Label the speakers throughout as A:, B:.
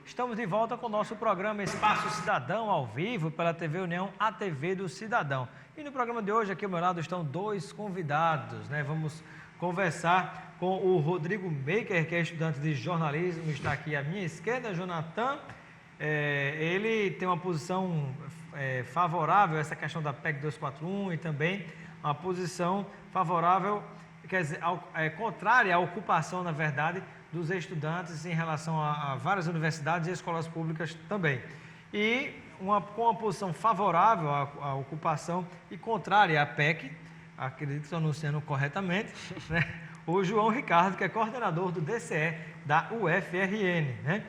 A: Estamos de volta com o nosso programa Espaço Cidadão ao vivo pela TV União, a TV do Cidadão. E no programa de hoje, aqui ao meu lado, estão dois convidados, né? Vamos conversar com o Rodrigo Maker, que é estudante de jornalismo, está aqui à minha esquerda, Jonathan. Ele tem uma posição favorável a essa questão da PEC 241 e também uma posição favorável, quer dizer, contrária à ocupação, na verdade, dos estudantes em relação a várias universidades e escolas públicas também. E com uma posição favorável à ocupação e contrária à PEC, acredito que estou anunciando corretamente, né? O João Ricardo, que é coordenador do DCE da UFRN, né?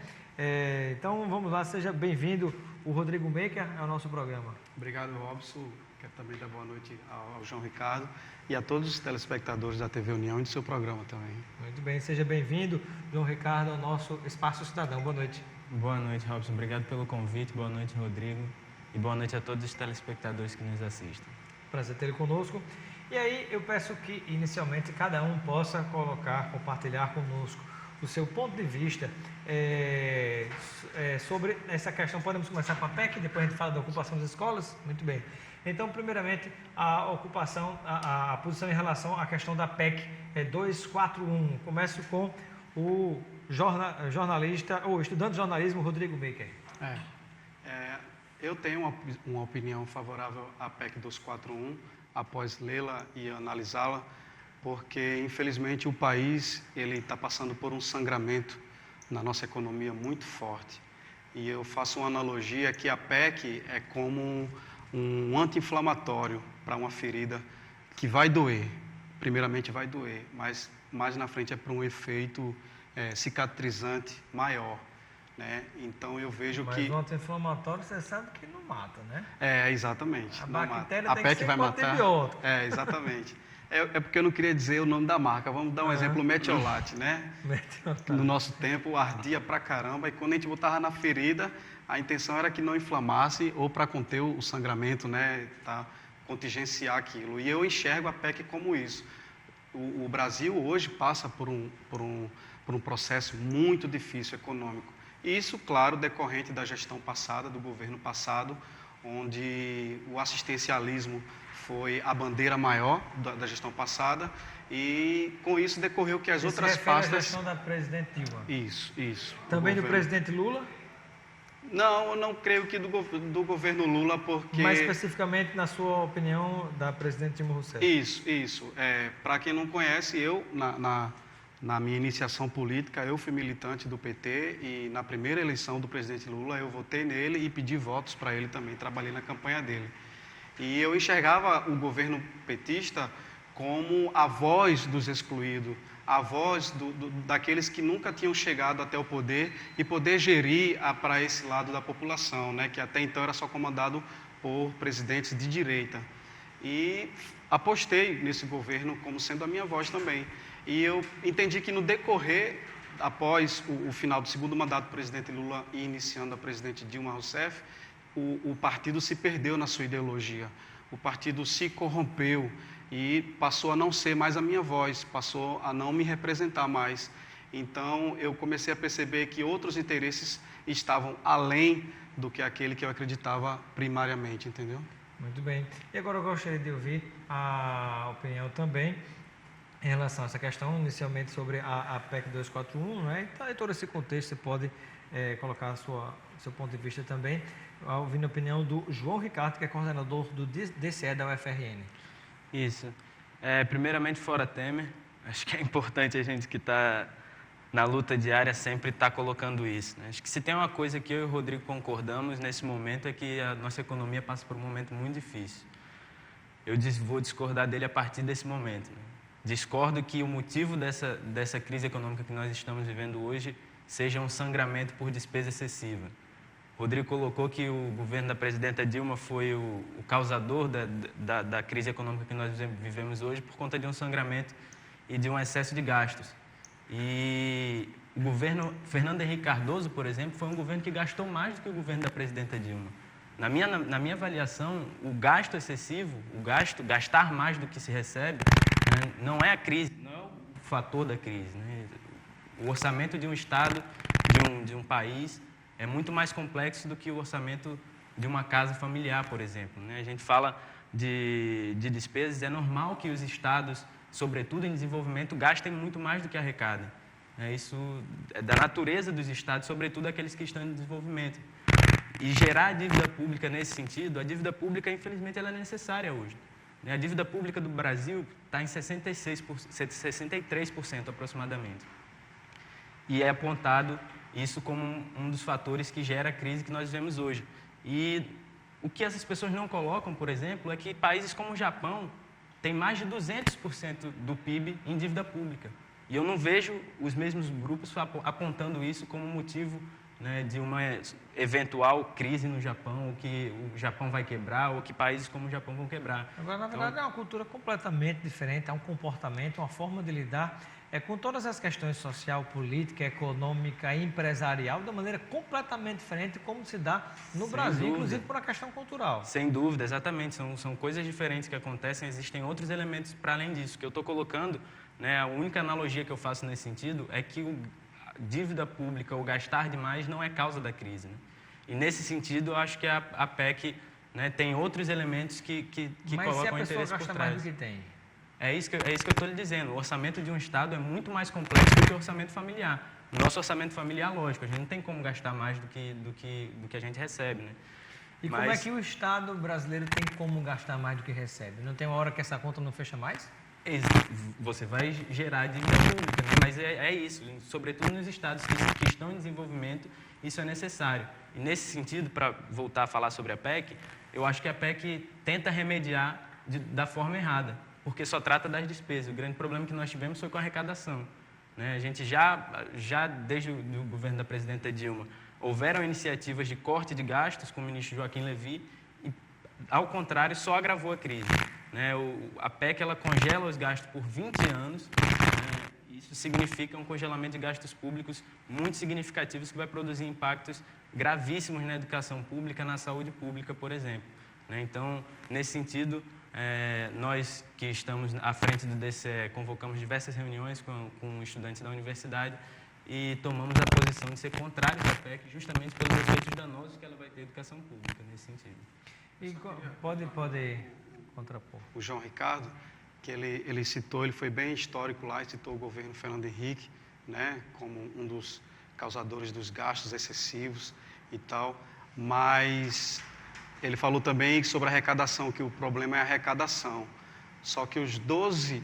A: Então, vamos lá, seja bem-vindo, o Rodrigo Maker, ao nosso programa.
B: Obrigado, Robson. Quero também dar boa noite ao João Ricardo e a todos os telespectadores da TV União e do seu programa também.
A: Muito bem, seja bem-vindo, João Ricardo, ao nosso Espaço Cidadão. Boa noite.
C: Boa noite, Robson. Obrigado pelo convite. Boa noite, Rodrigo. E boa noite a todos os telespectadores que nos assistem.
A: Prazer tê-lo conosco. E aí, eu peço que, inicialmente, cada um possa compartilhar conosco o seu ponto de vista sobre essa questão. Podemos começar com a PEC, depois a gente fala da ocupação das escolas? Muito bem. Então, primeiramente, a ocupação, a posição em relação à questão da PEC 241. Começo com o jornalista, ou estudante de jornalismo, Rodrigo Maker.
B: Eu tenho uma opinião favorável à PEC 241, após lê-la e analisá-la, porque, infelizmente, o país está passando por um sangramento na nossa economia muito forte. E eu faço uma analogia que a PEC é como um anti-inflamatório para uma ferida que vai doer. Primeiramente vai doer, mas mais na frente é para um efeito cicatrizante maior, né? Então eu vejo que...
A: Mas o anti-inflamatório você sabe que não mata, né?
B: Exatamente.
A: A bactéria
B: a
A: tem
B: PEC
A: que ser
B: vai
A: com
B: matar.
A: antibiótico.
B: Exatamente. É porque eu não queria dizer o nome da marca. Vamos dar um exemplo, Metiolate, né?
A: Metiolate.
B: No nosso tempo ardia pra caramba e quando a gente botava na ferida, a intenção era que não inflamasse ou para conter o sangramento, né? Contingenciar aquilo. E eu enxergo a PEC como isso. O Brasil hoje passa por um processo muito difícil econômico. Isso, claro, decorrente da gestão passada, do governo passado, onde o assistencialismo foi a bandeira maior da gestão passada e com isso decorreu que as outras pastas...
A: a gestão da presidente Dilma.
B: Isso.
A: Também do presidente Lula?
B: Não, eu não creio que do governo Lula, porque...
A: Mais especificamente, na sua opinião, da presidente Dilma Rousseff.
B: Isso. Para quem não conhece, eu, na minha iniciação política, eu fui militante do PT e na primeira eleição do presidente Lula, eu votei nele e pedi votos para ele também, trabalhei na campanha dele. E eu enxergava o governo petista como a voz dos excluídos, a voz daqueles que nunca tinham chegado até o poder e poder gerir para esse lado da população, né, que até então era só comandado por presidentes de direita. E apostei nesse governo como sendo a minha voz também. E eu entendi que no decorrer, após o final do segundo mandato do presidente Lula e iniciando a presidente Dilma Rousseff, o partido se perdeu na sua ideologia, o partido se corrompeu e passou a não ser mais a minha voz, passou a não me representar mais. Então, eu comecei a perceber que outros interesses estavam além do que aquele que eu acreditava primariamente, entendeu?
A: Muito bem. E agora eu gostaria de ouvir a opinião também em relação a essa questão, inicialmente sobre a PEC 241, né? Então, em todo esse contexto, você pode colocar seu ponto de vista também, ouvindo a opinião do João Ricardo, que é coordenador do DCE da UFRN.
C: Isso. Primeiramente, fora Temer, acho que é importante a gente que está na luta diária sempre estar colocando isso, né? Acho que se tem uma coisa que eu e o Rodrigo concordamos nesse momento é que a nossa economia passa por um momento muito difícil. Eu vou discordar dele a partir desse momento, né? Discordo que o motivo dessa crise econômica que nós estamos vivendo hoje seja um sangramento por despesa excessiva. O Rodrigo colocou que o governo da presidenta Dilma foi o causador da crise econômica que nós vivemos hoje por conta de um sangramento e de um excesso de gastos. E o governo Fernando Henrique Cardoso, por exemplo, foi um governo que gastou mais do que o governo da presidenta Dilma. Na minha avaliação, o gasto excessivo, gastar mais do que se recebe, né, não é a crise, não é o fator da crise, né? O orçamento de um Estado, de um país, é muito mais complexo do que o orçamento de uma casa familiar, por exemplo, né? A gente fala de despesas, é normal que os estados, sobretudo em desenvolvimento, gastem muito mais do que arrecadem. Isso é da natureza dos estados, sobretudo aqueles que estão em desenvolvimento. E gerar dívida pública nesse sentido, a dívida pública, infelizmente, ela é necessária hoje. A dívida pública do Brasil está em 63% aproximadamente. E é apontado isso como um dos fatores que gera a crise que nós vivemos hoje. E o que essas pessoas não colocam, por exemplo, é que países como o Japão têm mais de 200% do PIB em dívida pública. E eu não vejo os mesmos grupos apontando isso como motivo, né, de uma eventual crise no Japão, ou que o Japão vai quebrar, ou que países como o Japão vão quebrar.
A: Agora, na verdade, é uma cultura completamente diferente, é um comportamento, uma forma de lidar com todas as questões social, política, econômica e empresarial, de maneira completamente diferente como se dá no Brasil, inclusive por uma questão cultural.
C: Sem dúvida, exatamente. São coisas diferentes que acontecem, existem outros elementos para além disso. O que eu estou colocando, né, a única analogia que eu faço nesse sentido é que dívida pública ou gastar demais não é causa da crise, né? E nesse sentido, eu acho que a PEC, né, tem outros elementos que colocam o interesse por trás. Mas se a pessoa gasta mais do que tem? É isso que eu estou lhe dizendo. O orçamento de um Estado é muito mais complexo do que o orçamento familiar. O nosso orçamento familiar, lógico, a gente não tem como gastar mais do que a gente recebe, né?
A: E como é que o Estado brasileiro tem como gastar mais do que recebe? Não tem uma hora que essa conta não fecha mais?
C: Você vai gerar dívida pública, né? Mas é isso, sobretudo nos estados que estão em desenvolvimento, isso é necessário. E nesse sentido, para voltar a falar sobre a PEC, eu acho que a PEC tenta remediar da forma errada, porque só trata das despesas. O grande problema que nós tivemos foi com a arrecadação, né? A gente já desde o governo da presidenta Dilma, houveram iniciativas de corte de gastos com o ministro Joaquim Levy e, ao contrário, só agravou a crise, né? A PEC ela congela os gastos por 20 anos, né? Isso significa um congelamento de gastos públicos muito significativos que vai produzir impactos gravíssimos na educação pública, na saúde pública, por exemplo, né? Então, nesse sentido, nós que estamos à frente do DCE convocamos diversas reuniões com estudantes da universidade e tomamos a posição de ser contrários à PEC justamente pelos efeitos danosos que ela vai ter à educação pública nesse sentido.
A: E pode contrapor.
B: O João Ricardo, que ele citou, ele foi bem histórico lá, citou o governo Fernando Henrique, né, como um dos causadores dos gastos excessivos e tal, mas ele falou também sobre a arrecadação, que o problema é a arrecadação. Só que os 12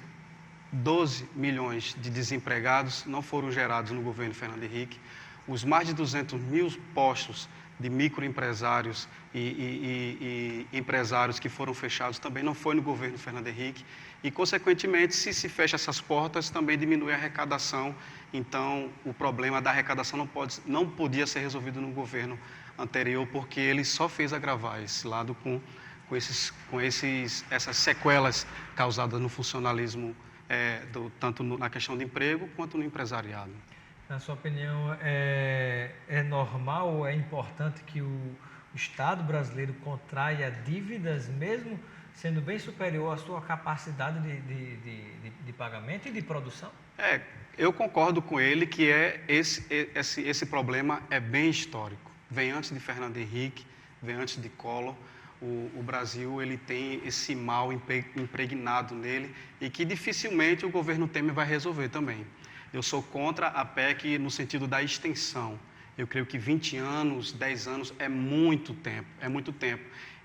B: milhões de desempregados não foram gerados no governo Fernando Henrique. Os mais de 200 mil postos de microempresários e empresários que foram fechados também não foi no governo Fernando Henrique. E, consequentemente, se fecha essas portas, também diminui a arrecadação. Então, o problema da arrecadação não podia ser resolvido no governo anterior, porque ele só fez agravar esse lado com essas sequelas causadas no funcionalismo, tanto na questão de emprego quanto no empresariado.
A: Na sua opinião, é normal ou é importante que o Estado brasileiro contraia dívidas, mesmo sendo bem superior à sua capacidade de pagamento e de produção?
B: Eu concordo com ele que esse problema é bem histórico. Vem antes de Fernando Henrique, vem antes de Collor. O Brasil ele tem esse mal impregnado nele e que dificilmente o governo Temer vai resolver também. Eu sou contra a PEC no sentido da extensão. Eu creio que 20 anos, 10 anos é muito tempo.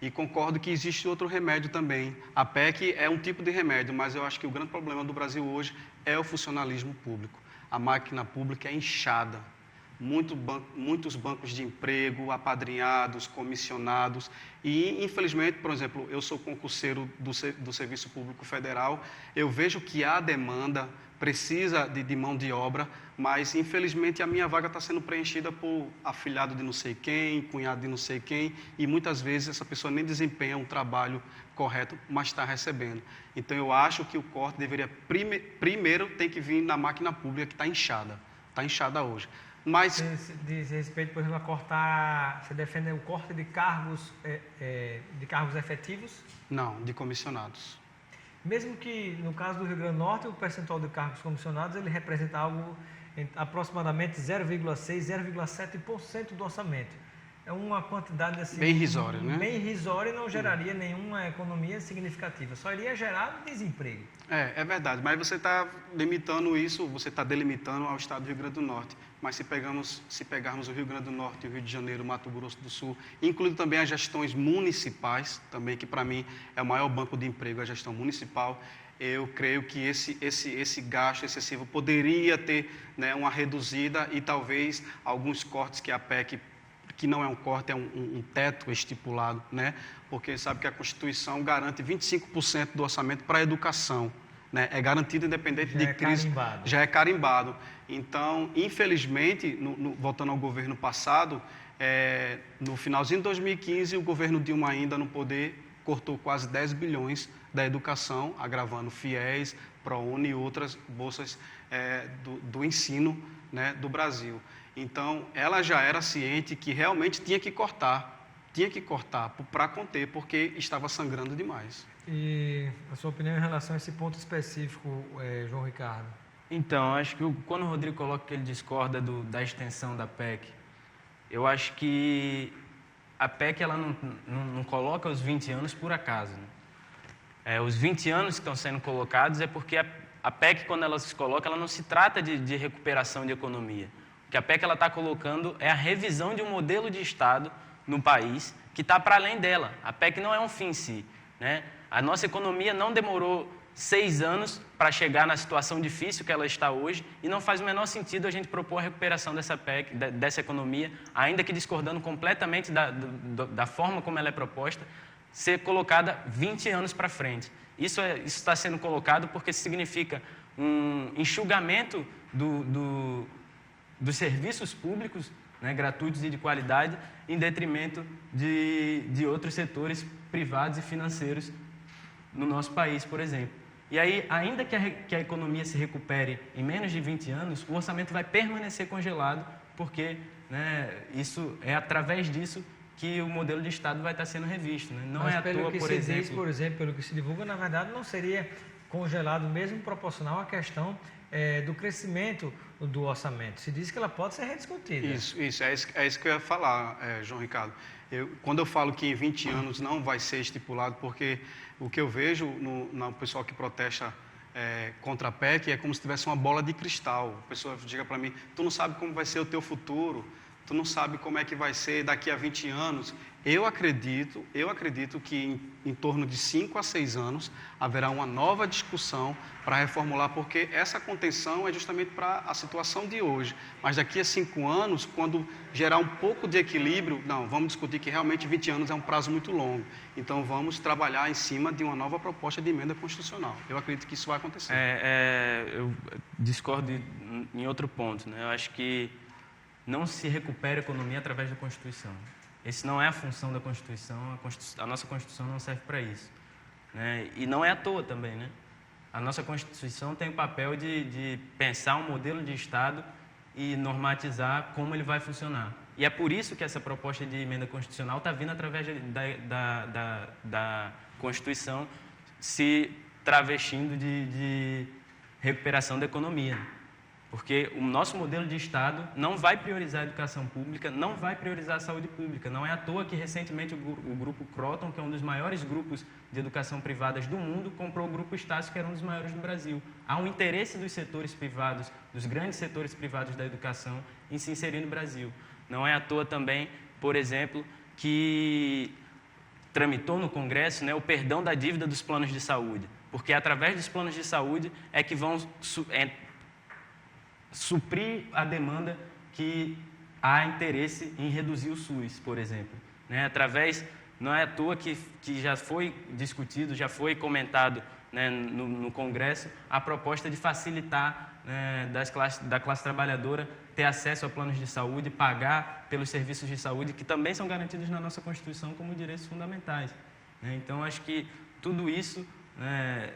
B: E concordo que existe outro remédio também. A PEC é um tipo de remédio, mas eu acho que o grande problema do Brasil hoje é o funcionalismo público. A máquina pública é inchada. Muitos bancos de emprego, apadrinhados, comissionados e, infelizmente, por exemplo, eu sou concurseiro do Serviço Público Federal, eu vejo que há demanda, precisa de mão de obra, mas, infelizmente, a minha vaga está sendo preenchida por afilhado de não sei quem, cunhado de não sei quem, e muitas vezes essa pessoa nem desempenha um trabalho correto, mas está recebendo. Então, eu acho que o corte deveria, primeiro, tem que vir na máquina pública que está inchada hoje. Mas
A: diz respeito, por exemplo, a cortar. Você defende o corte de cargos efetivos?
B: Não, de comissionados.
A: mesmo que no caso do Rio Grande do Norte o percentual de cargos comissionados ele representa algo aproximadamente 0,6, 0,7% do orçamento. É uma quantidade assim,
B: bem irrisória, né?
A: Bem irrisória e não geraria nenhuma economia significativa, só iria gerar desemprego.
B: É verdade, mas você está limitando isso, você está delimitando ao estado do Rio Grande do Norte. Mas se pegarmos o Rio Grande do Norte, o Rio de Janeiro, o Mato Grosso do Sul, incluindo também as gestões municipais, também que para mim é o maior banco de emprego, a gestão municipal, eu creio que esse gasto excessivo poderia ter, né, uma reduzida e talvez alguns cortes que a PEC, que não é um corte, é um teto estipulado, né? Porque sabe que a Constituição garante 25% do orçamento para a educação, né? É garantido independente de crise.
A: Carimbado.
B: Já é carimbado. Então, infelizmente, voltando ao governo passado, no finalzinho de 2015, o governo Dilma ainda no poder cortou quase 10 bilhões da educação, agravando FIES, ProUni e outras bolsas do ensino, né, do Brasil. Então, ela já era ciente que realmente tinha que cortar para conter, porque estava sangrando demais.
A: E a sua opinião em relação a esse ponto específico, João Ricardo?
C: Então, acho que quando o Rodrigo coloca que ele discorda da extensão da PEC, eu acho que a PEC ela não coloca os 20 anos por acaso, né? Os 20 anos que estão sendo colocados é porque a PEC, quando ela se coloca, ela não se trata de recuperação de economia. O que a PEC está colocando é a revisão de um modelo de Estado no país que está para além dela. A PEC não é um fim em si, né? A nossa economia não demorou 6 anos para chegar na situação difícil que ela está hoje e não faz o menor sentido a gente propor a recuperação dessa PEC, dessa economia, ainda que discordando completamente da forma como ela é proposta, ser colocada 20 anos para frente. Isso está sendo colocado porque significa um enxugamento dos serviços públicos, né, gratuitos e de qualidade, em detrimento de outros setores privados e financeiros no nosso país, por exemplo. E aí, ainda que a economia se recupere em menos de 20 anos, o orçamento vai permanecer congelado, porque, né, isso é através disso que o modelo de Estado vai estar sendo revisto, né? Não
A: Mas
C: é à toa,
A: por exemplo, pelo que se divulga, na verdade, não seria congelado mesmo proporcional à questão do crescimento do orçamento. Se diz que ela pode ser rediscutida.
B: Isso, é isso que eu ia falar, João Ricardo. Quando eu falo que em 20 anos não vai ser estipulado, porque o que eu vejo no pessoal que protesta contra a PEC é como se tivesse uma bola de cristal. A pessoa diga para mim, tu não sabe como vai ser o teu futuro, tu não sabe como é que vai ser daqui a 20 anos. Eu acredito que em torno de 5 a 6 anos haverá uma nova discussão para reformular, porque essa contenção é justamente para a situação de hoje. Mas daqui a 5 anos, quando gerar um pouco de equilíbrio, não, vamos discutir que realmente 20 anos é um prazo muito longo. Então vamos trabalhar em cima de uma nova proposta de emenda constitucional. Eu acredito que isso vai acontecer.
C: Eu discordo em outro ponto, né? Eu acho que não se recupera a economia através da Constituição. Essa não é a função da Constituição, a nossa Constituição não serve para isso, né? E não é à toa também, né? A nossa Constituição tem o papel de pensar um modelo de Estado e normatizar como ele vai funcionar. E é por isso que essa proposta de emenda constitucional está vindo através da Constituição se travestindo de recuperação da economia. Porque o nosso modelo de Estado não vai priorizar a educação pública, não vai priorizar a saúde pública. Não é à toa que, recentemente, o Grupo Croton, que é um dos maiores grupos de educação privadas do mundo, comprou o Grupo Estácio, que era um dos maiores do Brasil. Há um interesse dos setores privados, dos grandes setores privados da educação, em se inserir no Brasil. Não é à toa também, por exemplo, que tramitou no Congresso, né, o perdão da dívida dos planos de saúde. Porque, através dos planos de saúde, é que vão suprir a demanda que há interesse em reduzir o SUS, por exemplo, né? Não é à toa que já foi discutido, já foi comentado, né, no Congresso, a proposta de facilitar, né, da classe trabalhadora ter acesso a planos de saúde, pagar pelos serviços de saúde, que também são garantidos na nossa Constituição como direitos fundamentais, né? Então, acho que tudo isso, né,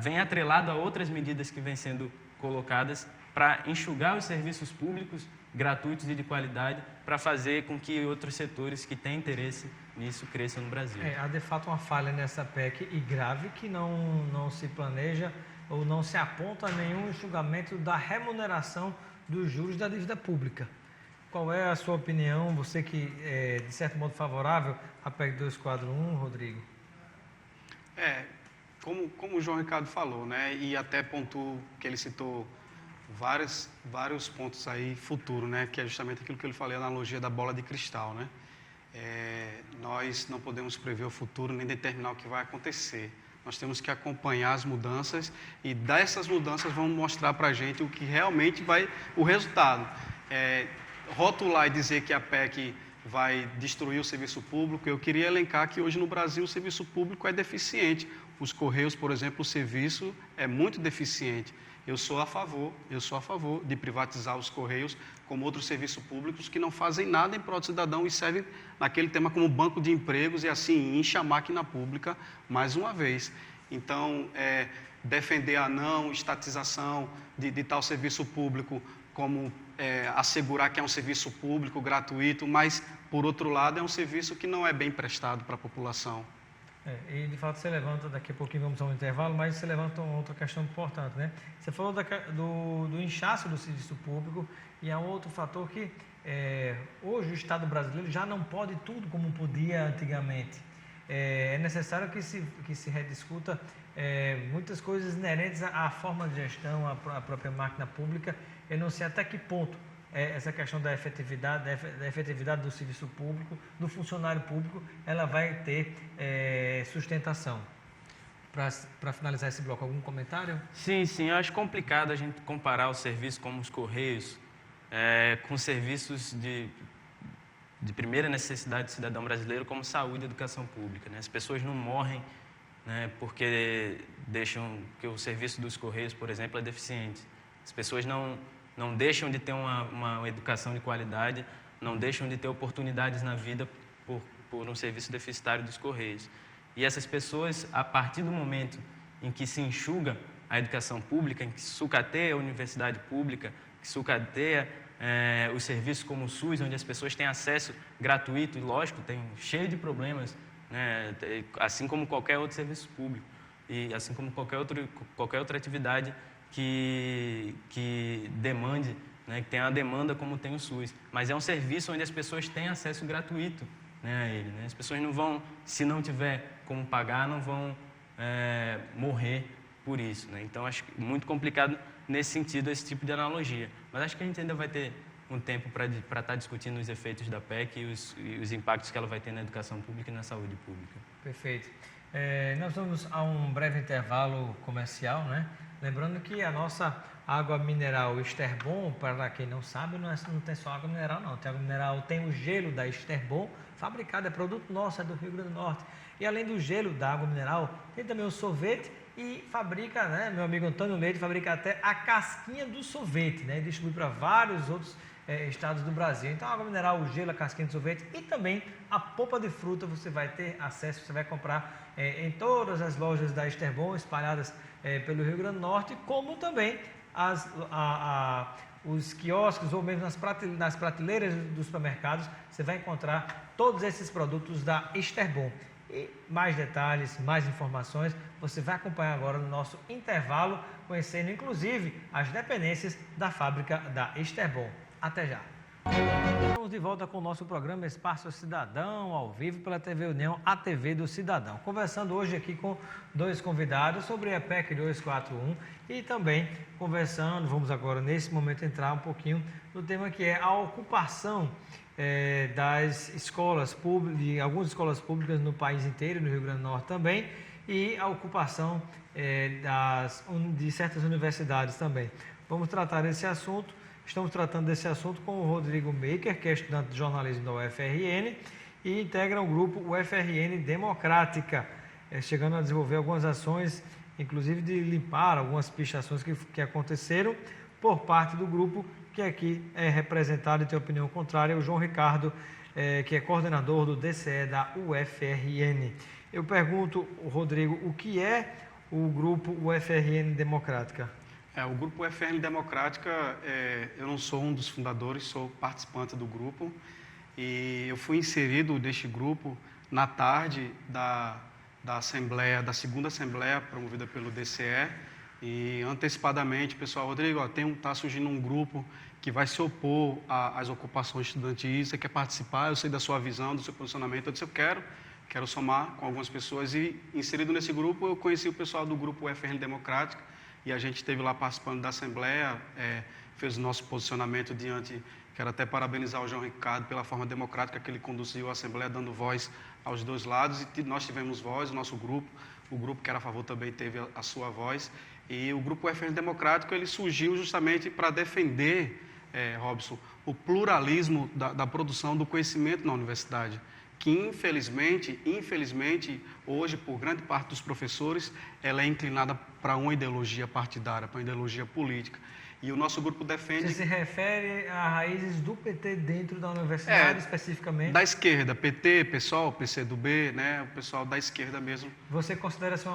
C: vem atrelado a outras medidas que vêm sendo colocadas para enxugar os serviços públicos gratuitos e de qualidade, para fazer com que outros setores que têm interesse nisso cresça no Brasil.
A: Há de fato uma falha nessa PEC e grave que não se planeja ou não se aponta nenhum enxugamento da remuneração dos juros da dívida pública. Qual é a sua opinião? Você que é, de certo modo, favorável à PEC 241, Rodrigo?
B: Como o João Ricardo falou, né, e até pontuou que ele citou vários pontos aí futuro, né, que é justamente aquilo que ele falou, a analogia da bola de cristal, né. Nós não podemos prever o futuro nem determinar o que vai acontecer. Nós temos que acompanhar as mudanças e dessas mudanças vão mostrar para a gente o que realmente o resultado. Rotular e dizer que a PEC vai destruir o serviço público, eu queria elencar que hoje no Brasil o serviço público é deficiente. Os Correios, por exemplo, o serviço é muito deficiente. Eu sou a favor de privatizar os Correios como outros serviços públicos que não fazem nada em prol do cidadão e servem naquele tema como banco de empregos e assim incha a máquina pública mais uma vez. Então, defender a não estatização de tal serviço público como assegurar que é um serviço público gratuito, mas, por outro lado, é um serviço que não é bem prestado para a população.
A: E de fato você levanta, daqui a pouquinho vamos a um intervalo, mas você levanta uma outra questão importante, né? Você falou do inchaço do serviço público e há um outro fator que hoje o Estado brasileiro já não pode tudo como podia antigamente. É necessário que se rediscuta muitas coisas inerentes à forma de gestão, à própria máquina pública. Eu não sei até que ponto essa questão da efetividade do serviço público, do funcionário público, ela vai ter sustentação. Para finalizar esse bloco, algum comentário?
C: Sim, eu acho complicado a gente comparar os serviços como os Correios com serviços de primeira necessidade do cidadão brasileiro, como saúde e educação pública, né? As pessoas não morrem, né, porque deixam que o serviço dos Correios, por exemplo, é deficiente. As pessoas não deixam de ter uma educação de qualidade, não deixam de ter oportunidades na vida por um serviço deficitário dos Correios. E essas pessoas, a partir do momento em que se enxuga a educação pública, em que se sucateia a universidade pública, que sucateia os serviços como o SUS, onde as pessoas têm acesso gratuito, e lógico, tem cheio de problemas, né, assim como qualquer outro serviço público, e assim como qualquer outra atividade que demande, né, que tenha a demanda como tem o SUS. Mas é um serviço onde as pessoas têm acesso gratuito, né, a ele. Né? As pessoas não vão, se não tiver como pagar, não vão morrer por isso. Né? Então, acho muito complicado nesse sentido, esse tipo de analogia. Mas acho que a gente ainda vai ter um tempo para estar discutindo os efeitos da PEC e os impactos que ela vai ter na educação pública e na saúde pública. Perfeito.
A: Nós vamos a um breve intervalo comercial, né? Lembrando que a nossa água mineral Esterbon, para quem não sabe, não tem só água mineral, não. Tem água mineral, tem o gelo da Esterbon, fabricado, é produto nosso, é do Rio Grande do Norte. E além do gelo da água mineral, tem também o sorvete e fabrica, né, meu amigo Antônio Leite, fabrica até a casquinha do sorvete, né, e distribui para vários outros estados do Brasil. Então, a água mineral, o gelo, a casquinha de sorvete e também a polpa de fruta você vai ter acesso, você vai comprar em todas as lojas da Esterbon espalhadas pelo Rio Grande do Norte, como também os quiosques ou mesmo nas prateleiras dos supermercados, você vai encontrar todos esses produtos da Esterbon. E mais detalhes, mais informações, você vai acompanhar agora no nosso intervalo, conhecendo inclusive as dependências da fábrica da Esterbon. Até já! Estamos de volta com o nosso programa Espaço Cidadão, ao vivo pela TV União, a TV do Cidadão. Conversando hoje aqui com dois convidados sobre a PEC 241 e também conversando, vamos agora nesse momento entrar um pouquinho no tema que é a ocupação das escolas públicas, de algumas escolas públicas no país inteiro, no Rio Grande do Norte também, e a ocupação de certas universidades também. Vamos tratar desse assunto. Estamos tratando desse assunto com o Rodrigo Maker, que é estudante de jornalismo da UFRN e integra o grupo UFRN Democrática, chegando a desenvolver algumas ações, inclusive de limpar algumas pichações que aconteceram por parte do grupo, que aqui é representado e tem opinião contrária, o João Ricardo, que é coordenador do DCE da UFRN. Eu pergunto, Rodrigo, o que é o grupo UFRN Democrática?
B: O Grupo UFRN Democrática, eu não sou um dos fundadores, sou participante do grupo e eu fui inserido deste grupo na tarde da Assembleia, da segunda Assembleia promovida pelo DCE, e antecipadamente, pessoal, Rodrigo, está surgindo um grupo que vai se opor às ocupações estudantis, você quer participar, eu sei da sua visão, do seu posicionamento, eu disse, eu quero somar com algumas pessoas, e inserido nesse grupo, eu conheci o pessoal do grupo UFRN Democrática, e a gente esteve lá participando da Assembleia, fez o nosso posicionamento diante, quero até parabenizar o João Ricardo pela forma democrática que ele conduziu a Assembleia, dando voz aos dois lados, e nós tivemos voz, o nosso grupo, o grupo que era a favor também teve a sua voz, e o grupo UFRN Democrático, ele surgiu justamente para defender, Robson, o pluralismo da produção do conhecimento na universidade, que infelizmente, hoje, por grande parte dos professores, ela é inclinada para uma ideologia partidária, para uma ideologia política. E o nosso grupo defende...
A: Você se refere a raízes do PT dentro da universidade, especificamente?
B: Da esquerda, PT, PSOL, PCdoB, né, o pessoal da esquerda mesmo.
A: Você considera-se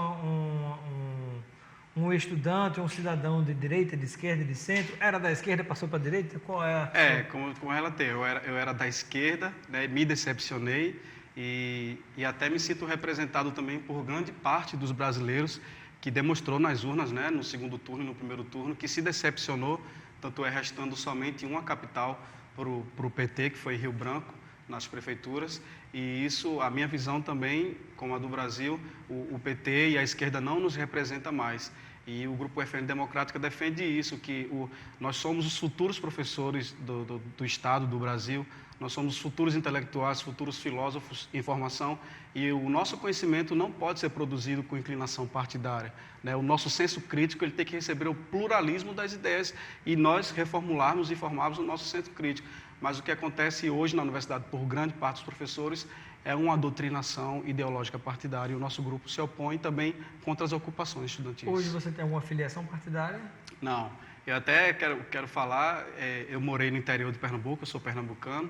A: um estudante, um cidadão de direita, de esquerda, de centro? Era da esquerda, passou para a direita? Qual é a...
B: como ela tem. Eu era da esquerda, né, me decepcionei e até me sinto representado também por grande parte dos brasileiros que demonstrou nas urnas, né, no segundo turno e no primeiro turno, que se decepcionou, tanto é restando somente uma capital para o PT, que foi Rio Branco, nas prefeituras, e isso, a minha visão também, como a do Brasil, o PT e a esquerda não nos representa mais. E o Grupo UFRN Democrática defende isso, que nós somos os futuros professores do Estado, do Brasil, nós somos os futuros intelectuais, futuros filósofos em formação, e o nosso conhecimento não pode ser produzido com inclinação partidária, né? O nosso senso crítico ele tem que receber o pluralismo das ideias e nós reformularmos e formarmos o nosso senso crítico. Mas o que acontece hoje na universidade, por grande parte dos professores, é uma doutrinação ideológica partidária, e o nosso grupo se opõe também contra as ocupações estudantis.
A: Hoje você tem alguma filiação partidária?
B: Não. Eu até quero falar, eu morei no interior de Pernambuco, eu sou pernambucano,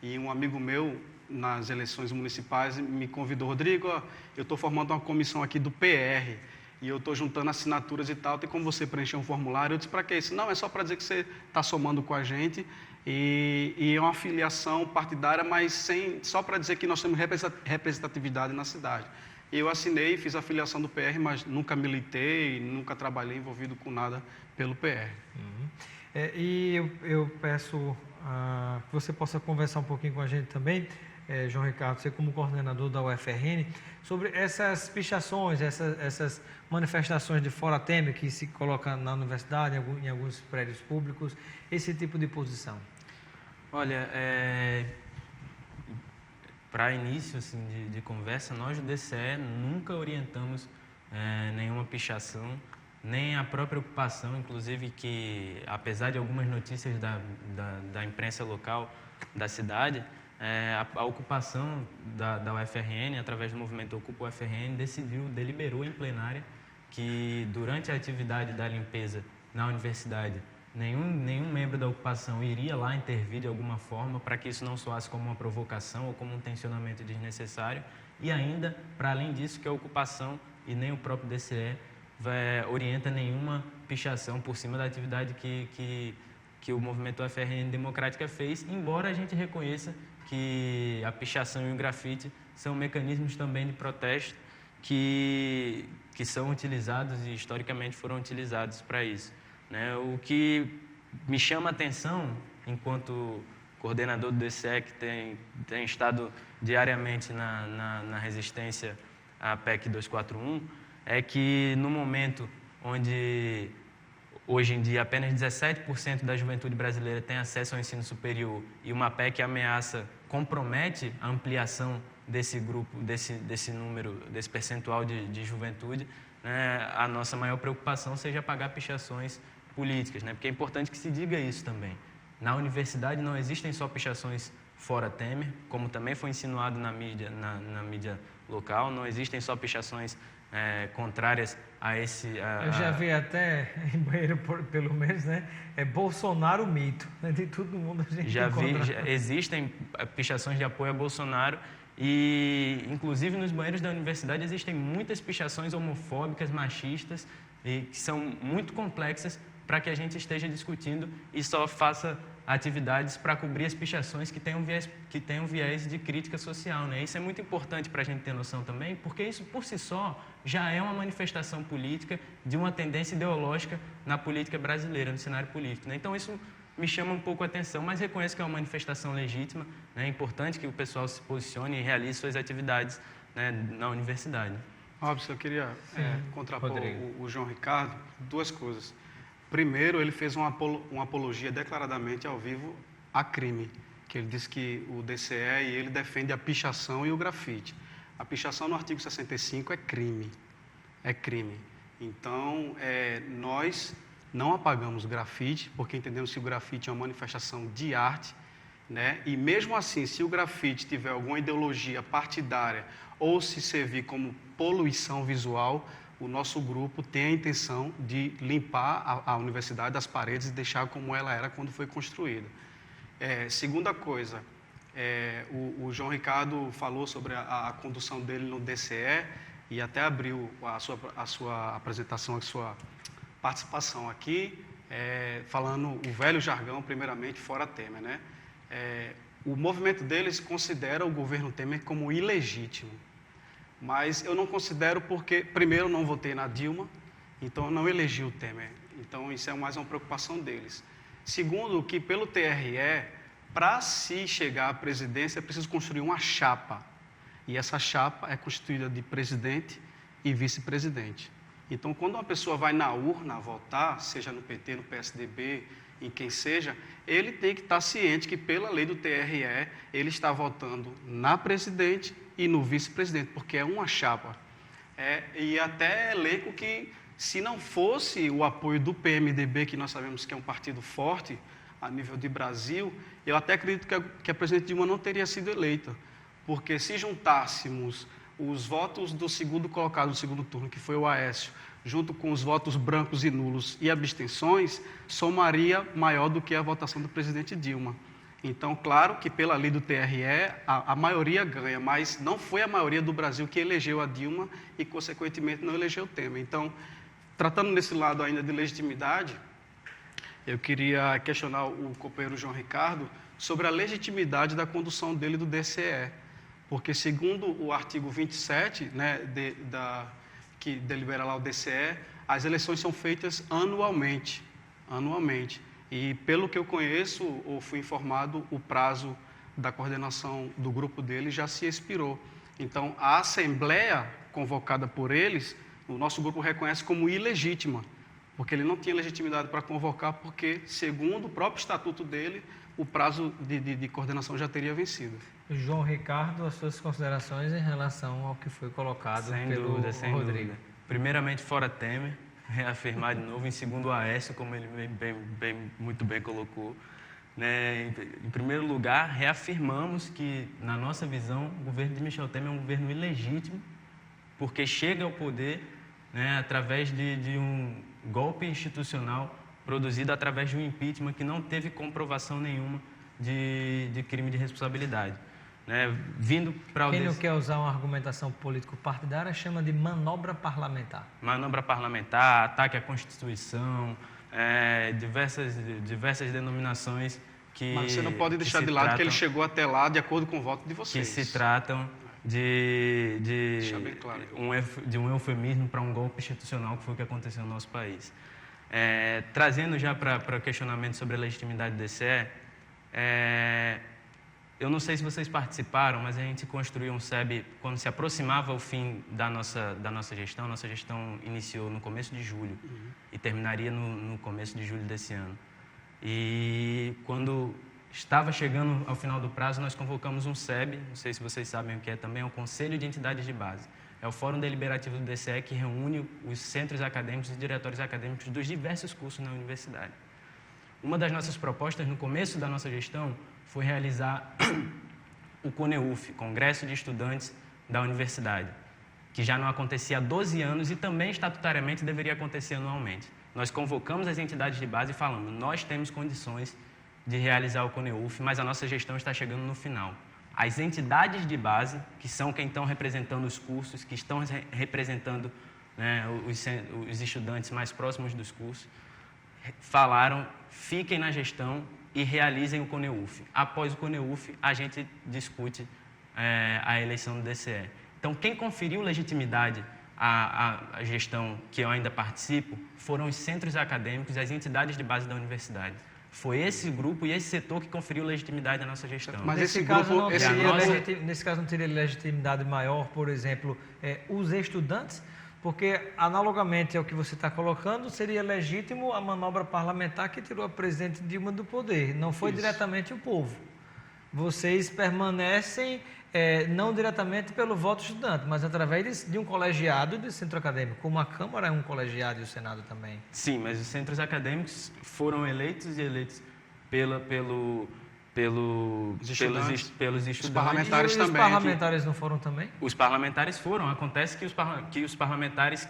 B: e um amigo meu, nas eleições municipais, me convidou, Rodrigo, eu estou formando uma comissão aqui do PR, e eu estou juntando assinaturas e tal, tem como você preencher um formulário? Eu disse, para que isso? Não, é só para dizer que você está somando com a gente, e é uma filiação partidária, mas só para dizer que nós temos representatividade na cidade. Eu assinei, fiz a filiação do PR, mas nunca militei, nunca trabalhei envolvido com nada pelo PR.
A: E eu peço que você possa conversar um pouquinho com a gente também, João Ricardo, você como coordenador da UFRN, sobre essas pichações, essas manifestações de fora Temer que se colocam na universidade, em alguns prédios públicos, esse tipo de posição.
C: Olha, para início assim, de conversa, nós do DCE nunca orientamos nenhuma pichação, nem a própria ocupação, inclusive que, apesar de algumas notícias da imprensa local da cidade, a ocupação da UFRN, através do movimento Ocupa UFRN, deliberou em plenária que durante a atividade da limpeza na universidade, nenhum membro da ocupação iria lá intervir de alguma forma para que isso não soasse como uma provocação ou como um tensionamento desnecessário, e ainda, para além disso, que a ocupação e nem o próprio DCE orienta nenhuma pichação por cima da atividade que o movimento UFRN Democrática fez, embora a gente reconheça que a pichação e o grafite são mecanismos também de protesto que são utilizados e historicamente foram utilizados para isso, né? O que me chama a atenção, enquanto coordenador do DCE, que tem estado diariamente na resistência à PEC 241, é que no momento onde hoje em dia apenas 17% da juventude brasileira tem acesso ao ensino superior e uma PEC compromete a ampliação desse grupo, desse número, desse percentual de juventude, né, a nossa maior preocupação seja pagar pichações políticas, né, porque é importante que se diga isso também. Na universidade não existem só pichações fora Temer, como também foi insinuado na mídia local, não existem só pichações contrárias a esse...
A: Eu já vi até em banheiro, pelo menos, né? Bolsonaro mito, né? De todo mundo a gente
C: já existem pichações de apoio a Bolsonaro e, inclusive, nos banheiros da universidade existem muitas pichações homofóbicas, machistas, e que são muito complexas para que a gente esteja discutindo e só faça atividades para cobrir as pichações que tenham viés de crítica social, né? Isso é muito importante para a gente ter noção também, porque isso por si só já é uma manifestação política de uma tendência ideológica na política brasileira, no cenário político, né? Então isso me chama um pouco a atenção, mas reconheço que é uma manifestação legítima, né? É importante que o pessoal se posicione e realize suas atividades, né, na universidade.
B: Robson, eu queria contrapor o João Ricardo, duas coisas. Primeiro, ele fez uma apologia declaradamente ao vivo a crime, que ele disse que o DCE e ele defende a pichação e o grafite. A pichação no artigo 65 é crime, Então, nós não apagamos o grafite, porque entendemos que o grafite é uma manifestação de arte, né? E mesmo assim, se o grafite tiver alguma ideologia partidária ou se servir como poluição visual, o nosso grupo tem a intenção de limpar a universidade das paredes e deixar como ela era quando foi construída. Segunda coisa, o João Ricardo falou sobre a condução dele no DCE e até abriu a sua apresentação, a sua participação aqui, falando o velho jargão, primeiramente, fora Temer, né? O movimento deles considera o governo Temer como ilegítimo. Mas eu não considero porque, primeiro, não votei na Dilma, então eu não elegi o Temer. Então, isso é mais uma preocupação deles. Segundo, que pelo TRE, para se chegar à presidência, é preciso construir uma chapa. E essa chapa é constituída de presidente e vice-presidente. Então, quando uma pessoa vai na urna votar, seja no PT, no PSDB, em quem seja, ele tem que estar ciente que, pela lei do TRE, ele está votando na presidente e no vice-presidente, porque é uma chapa. E até elenco que, se não fosse o apoio do PMDB, que nós sabemos que é um partido forte a nível de Brasil, eu até acredito que a presidente Dilma não teria sido eleita, porque se juntássemos os votos do segundo colocado no segundo turno, que foi o Aécio, junto com os votos brancos e nulos e abstenções, somaria maior do que a votação do presidente Dilma. Então, claro que pela lei do TRE, a maioria ganha, mas não foi a maioria do Brasil que elegeu a Dilma e, consequentemente, não elegeu o Temer. Então, tratando nesse lado ainda de legitimidade, eu queria questionar o companheiro João Ricardo sobre a legitimidade da condução dele do DCE. Porque, segundo o artigo 27, né, que delibera lá o DCE, as eleições são feitas anualmente. E, pelo que eu conheço, ou fui informado, o prazo da coordenação do grupo dele já se expirou. Então, a assembleia convocada por eles, o nosso grupo reconhece como ilegítima, porque ele não tinha legitimidade para convocar, porque, segundo o próprio estatuto dele, o prazo de coordenação já teria vencido.
A: João Ricardo, as suas considerações em relação ao que foi colocado pelo Rodrigo.
C: Primeiramente, fora Temer, reafirmar de novo. Em segundo, o Aécio, como ele muito bem colocou. Né? Em primeiro lugar, reafirmamos que, na nossa visão, o governo de Michel Temer é um governo ilegítimo, porque chega ao poder, né, através de um golpe institucional produzido através de um impeachment que não teve comprovação nenhuma de crime de responsabilidade. Né? Vindo para
A: Quem não quer usar uma argumentação político-partidária chama de manobra parlamentar.
C: Manobra parlamentar, ataque à Constituição, diversas denominações que...
B: Mas você não pode deixar de lado que ele chegou até lá de acordo com o voto de vocês.
C: Que se tratam de um eufemismo para um golpe institucional, que foi o que aconteceu no nosso país. Trazendo já para o questionamento sobre a legitimidade do DCE, eu não sei se vocês participaram, mas a gente construiu um SEB quando se aproximava o fim da nossa gestão. Nossa gestão iniciou no começo de julho e terminaria no começo de julho desse ano. E quando estava chegando ao final do prazo, nós convocamos um SEB, não sei se vocês sabem o que é também, é o Conselho de Entidades de Base. É o Fórum Deliberativo do DCE que reúne os centros acadêmicos e diretórios acadêmicos dos diversos cursos na universidade. Uma das nossas propostas no começo da nossa gestão foi realizar o CONEUF, Congresso de Estudantes da Universidade, que já não acontecia há 12 anos e também estatutariamente deveria acontecer anualmente. Nós convocamos as entidades de base e falamos, nós temos condições de realizar o CONEUF, mas a nossa gestão está chegando no final. As entidades de base, que são quem estão representando os cursos, que estão representando, né, os estudantes mais próximos dos cursos, falaram, fiquem na gestão e realizem o CONEUF. Após o CONEUF, a gente discute a eleição do DCE. Então, quem conferiu legitimidade à gestão que eu ainda participo foram os centros acadêmicos e as entidades de base da universidade. Foi esse grupo e esse setor que conferiu legitimidade à nossa gestão.
B: Mas
A: nesse caso não teria legitimidade maior, por exemplo, os estudantes? Porque, analogamente ao que você está colocando, seria legítimo a manobra parlamentar que tirou a presidente Dilma do poder. Não foi diretamente o povo. Vocês permanecem não diretamente pelo voto estudante, mas através de um colegiado de centro acadêmico, como a Câmara é um colegiado e o Senado também.
C: Sim, mas os centros acadêmicos foram eleitos pelos estudantes.
B: Os parlamentares também.
A: Os parlamentares não foram também?
C: Os parlamentares foram. Acontece que os parlamentares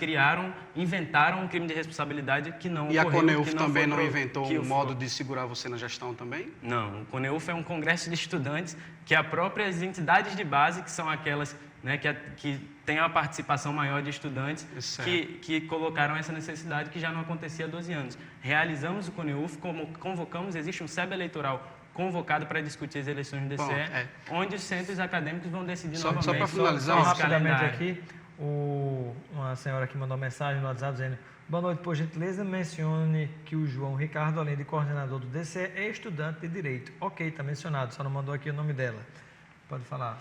C: inventaram um crime de responsabilidade que não ocorreu.
B: E a CONEUF também não inventou um modo de segurar você na gestão também?
C: Não, o CONEUF é um congresso de estudantes que as próprias entidades de base, que são aquelas, né, que têm a participação maior de estudantes, que colocaram essa necessidade que já não acontecia há 12 anos. Realizamos o CONEUF, convocamos, existe um SEB eleitoral convocado para discutir as eleições do DCE, onde os centros acadêmicos vão decidir novamente.
B: Só para finalizar,
A: rapidamente aqui, uma senhora aqui mandou uma mensagem no WhatsApp dizendo: boa noite, por gentileza, mencione que o João Ricardo, além de coordenador do DCE, é estudante de Direito. Ok, está mencionado, só não mandou aqui o nome dela. Pode falar.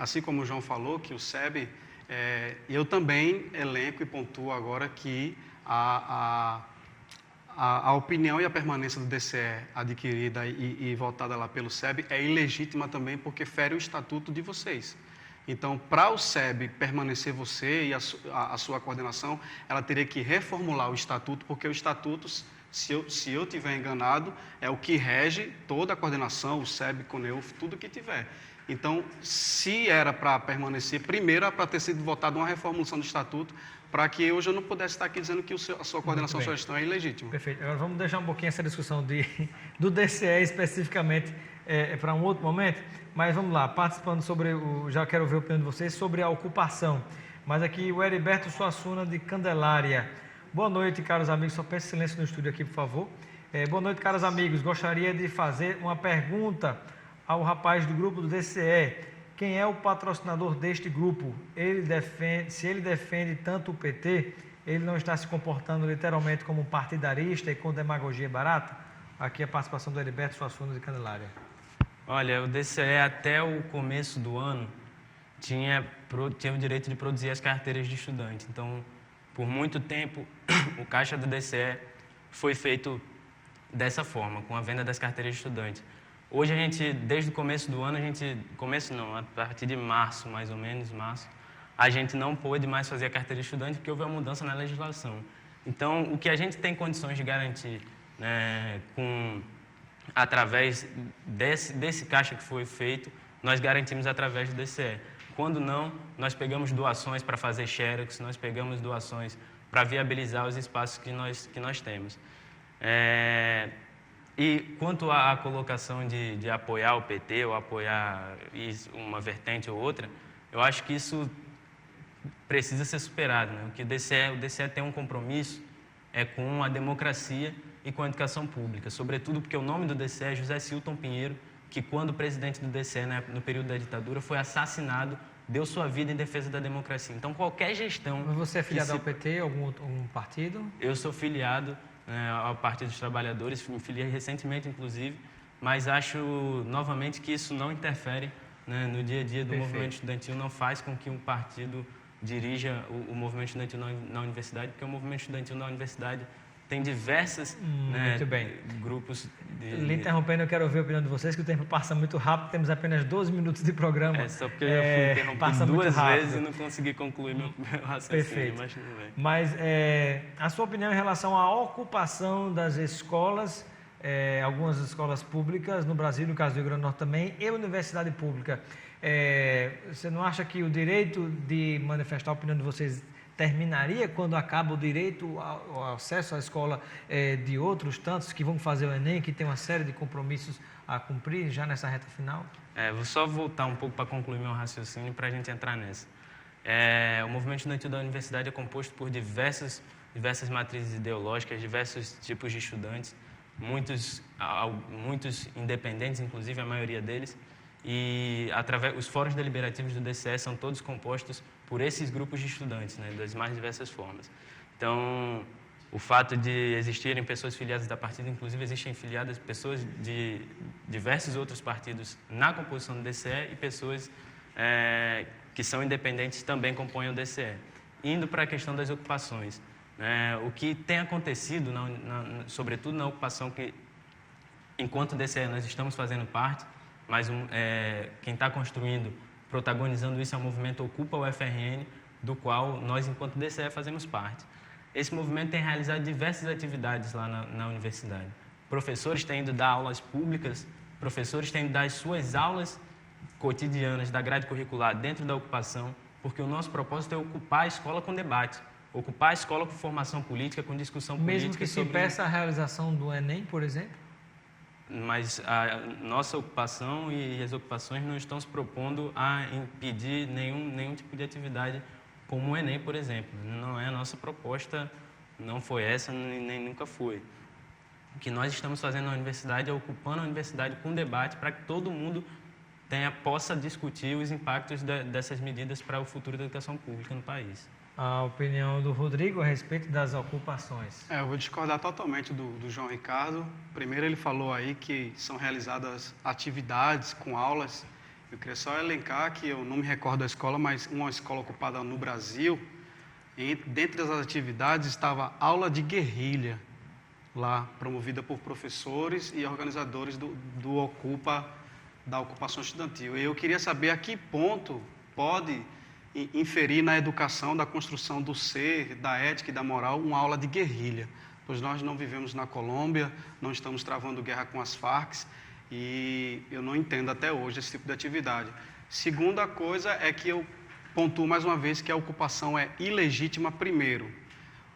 B: Assim como o João falou, que o SEB, eu também elenco e pontuo agora que a opinião e a permanência do DCE adquirida e votada lá pelo SEB é ilegítima também porque fere o estatuto de vocês. Então, para o SEB permanecer você e a sua coordenação, ela teria que reformular o estatuto, porque o estatuto, se eu tiver enganado, é o que rege toda a coordenação, o SEB, CONEUF, tudo que tiver. Então, se era para permanecer, primeiro era para ter sido votada uma reformulação do estatuto, para que hoje eu não pudesse estar aqui dizendo que a sua coordenação, a sua gestão é ilegítima.
A: Perfeito. Agora vamos deixar um pouquinho essa discussão do DCE especificamente para um outro momento, mas vamos lá, participando já quero ver a opinião de vocês sobre a ocupação. Mas aqui o Heriberto Suassuna de Candelária. Boa noite, caros amigos, só peço silêncio no estúdio aqui, por favor. Boa noite, caros amigos, gostaria de fazer uma pergunta ao rapaz do grupo do DCE. Quem é o patrocinador deste grupo? Se ele defende tanto o PT, ele não está se comportando literalmente como um partidarista e com demagogia barata? Aqui a participação do Heriberto Suassuna de Candelária.
C: Olha, o DCE até o começo do ano tinha o direito de produzir as carteiras de estudante. Então, por muito tempo, o caixa do DCE foi feito dessa forma, com a venda das carteiras de estudante. Hoje a gente, desde o começo do ano, a partir de março, mais ou menos, a gente não pôde mais fazer a carteira de estudante porque houve uma mudança na legislação. Então, o que a gente tem condições de garantir, né, através desse caixa que foi feito, nós garantimos através do DCE. Quando não, nós pegamos doações para fazer xerox, nós pegamos doações para viabilizar os espaços que nós temos. E quanto à colocação de apoiar o PT ou apoiar uma vertente ou outra, eu acho que isso precisa ser superado, né? O DCE tem um compromisso com a democracia e com a educação pública, sobretudo porque o nome do DCE é José Silton Pinheiro, que quando presidente do DCE, né, no período da ditadura, foi assassinado, deu sua vida em defesa da democracia. Então, qualquer gestão...
A: Mas você é filiado ao PT, algum partido?
C: Eu sou filiado ao Partido dos Trabalhadores, me filiei recentemente, inclusive, mas acho, novamente, que isso não interfere, né, no dia a dia do movimento estudantil, não faz com que um partido dirija o movimento estudantil na universidade, porque o movimento estudantil na universidade tem diversos grupos...
A: Lhe interrompendo, eu quero ouvir a opinião de vocês, que o tempo passa muito rápido, temos apenas 12 minutos de programa.
C: Só porque eu já fui interrompido duas vezes e não consegui concluir meu raciocínio.
A: Perfeito.
C: Mas tudo bem.
A: Mas a sua opinião em relação à ocupação das escolas, algumas escolas públicas no Brasil, no caso do Rio Grande do Norte também, e universidade pública, você não acha que o direito de manifestar a opinião de vocês terminaria quando acaba o direito ao acesso à escola de outros tantos que vão fazer o Enem, que tem uma série de compromissos a cumprir já nessa reta final?
C: Vou só voltar um pouco para concluir meu raciocínio para a gente entrar nessa. O movimento estudantil da universidade é composto por diversos diversas matrizes ideológicas, diversos tipos de estudantes, muitos independentes, inclusive a maioria deles, e os fóruns deliberativos do DCE são todos compostos por esses grupos de estudantes, né, das mais diversas formas. Então, o fato de existirem pessoas filiadas da partida, inclusive existem filiadas pessoas de diversos outros partidos na composição do DCE e pessoas que são independentes também compõem o DCE. Indo para a questão das ocupações, o que tem acontecido, sobretudo na ocupação que, enquanto DCE, nós estamos fazendo parte, mas quem está construindo, protagonizando isso é o movimento Ocupa UFRN, do qual nós, enquanto DCE, fazemos parte. Esse movimento tem realizado diversas atividades lá na universidade. Professores têm ido dar aulas públicas, professores têm ido dar as suas aulas cotidianas da grade curricular dentro da ocupação, porque o nosso propósito é ocupar a escola com debate, ocupar a escola com formação política, com discussão política.
A: Mesmo que se peça a realização do Enem, por exemplo?
C: Mas a nossa ocupação e as ocupações não estão se propondo a impedir nenhum tipo de atividade como o Enem, por exemplo. Não é a nossa proposta, não foi essa, nem nunca foi. O que nós estamos fazendo na universidade é ocupando a universidade com debate para que todo mundo possa discutir os impactos dessas medidas para o futuro da educação pública no país.
A: A opinião do Rodrigo a respeito das ocupações.
B: Eu vou discordar totalmente do João Ricardo. Primeiro, ele falou aí que são realizadas atividades com aulas. Eu queria só elencar que eu não me recordo da escola, mas uma escola ocupada no Brasil, dentre as atividades estava aula de guerrilha, lá, promovida por professores e organizadores do Ocupa, da ocupação estudantil. Eu queria saber a que ponto pode inferir na educação da construção do ser, da ética e da moral, uma aula de guerrilha, pois nós não vivemos na Colômbia, não estamos travando guerra com as Farc e eu não entendo até hoje esse tipo de atividade. Segunda coisa é que eu pontuo mais uma vez que a ocupação é ilegítima primeiro,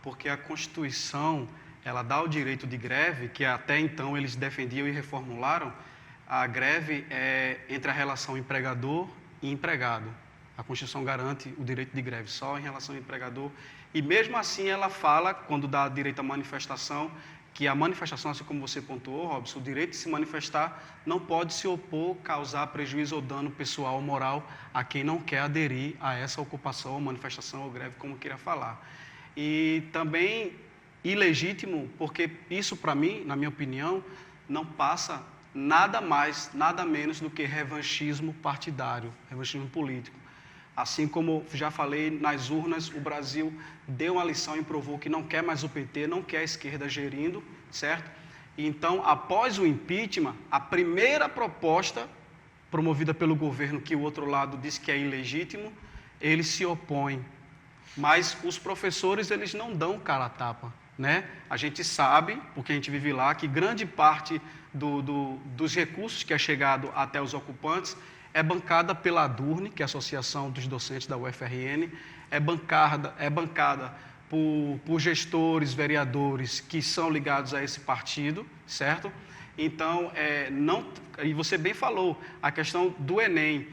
B: porque a Constituição, ela dá o direito de greve, que até então eles defendiam e reformularam. A greve é entre a relação empregador e empregado. A Constituição garante o direito de greve só em relação ao empregador. E mesmo assim ela fala, quando dá direito à manifestação, que a manifestação, assim como você pontuou, Robson, o direito de se manifestar não pode se opor, causar prejuízo ou dano pessoal ou moral a quem não quer aderir a essa ocupação, ou manifestação ou greve, como queira falar. E também ilegítimo, porque isso para mim, na minha opinião, não passa nada mais, nada menos do que revanchismo partidário, revanchismo político. Assim como já falei, nas urnas, o Brasil deu uma lição e provou que não quer mais o PT, não quer a esquerda gerindo, certo? Então, após o impeachment, a primeira proposta promovida pelo governo, que o outro lado diz que é ilegítimo, eles se opõem. Mas os professores, eles não dão cara a tapa, né? A gente sabe, porque a gente vive lá, que grande parte dos recursos que é chegado até os ocupantes é bancada pela ADURN, que é a Associação dos Docentes da UFRN, é bancada por gestores, vereadores que são ligados a esse partido, certo? Então, e você bem falou, a questão do Enem.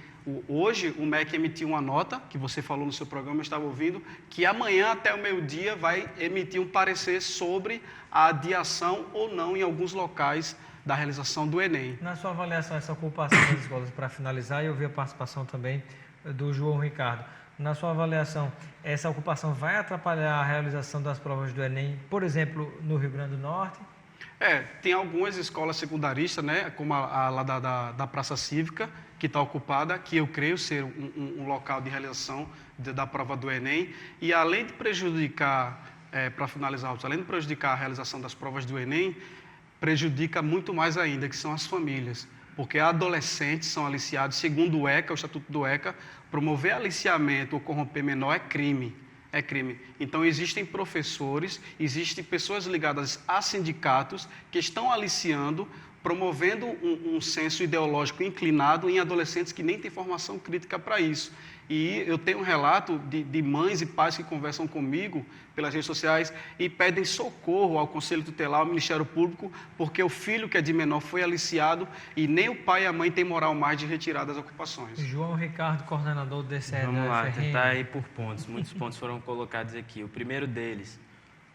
B: Hoje, o MEC emitiu uma nota, que você falou no seu programa, eu estava ouvindo, que amanhã até o meio-dia vai emitir um parecer sobre a adiação ou não em alguns locais da realização do Enem.
A: Na sua avaliação, essa ocupação das escolas, para finalizar, e eu vi a participação também do João Ricardo. Na sua avaliação, essa ocupação vai atrapalhar a realização das provas do Enem, por exemplo, no Rio Grande do Norte?
B: Tem algumas escolas secundaristas, né, como a lá da Praça Cívica, que está ocupada, que eu creio ser um local de realização da prova do Enem, e além de prejudicar, para finalizar, além de prejudicar a realização das provas do Enem, prejudica muito mais ainda, que são as famílias, porque adolescentes são aliciados, segundo o ECA, o Estatuto do ECA, promover aliciamento ou corromper menor é crime. É crime. Então, existem professores, existem pessoas ligadas a sindicatos que estão aliciando, promovendo um senso ideológico inclinado em adolescentes que nem têm formação crítica para isso. E eu tenho um relato de mães e pais que conversam comigo pelas redes sociais e pedem socorro ao Conselho Tutelar, ao Ministério Público, porque o filho que é de menor foi aliciado e nem o pai e a mãe têm moral mais de retirar das ocupações.
A: João Ricardo, coordenador do DCE.
C: Vamos lá, tentar ir por pontos. Muitos pontos foram colocados aqui. O primeiro deles,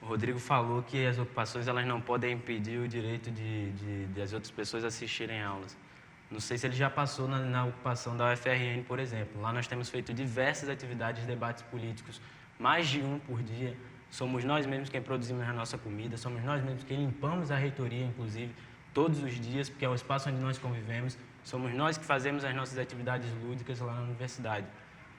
C: O Rodrigo falou que as ocupações elas não podem impedir o direito de as outras pessoas assistirem aulas. Não sei se ele já passou na ocupação da UFRN, por exemplo. Lá nós temos feito diversas atividades, debates políticos, mais de um por dia. Somos nós mesmos quem produzimos a nossa comida, somos nós mesmos quem limpamos a reitoria, inclusive, todos os dias, porque é o espaço onde nós convivemos. Somos nós que fazemos as nossas atividades lúdicas lá na universidade.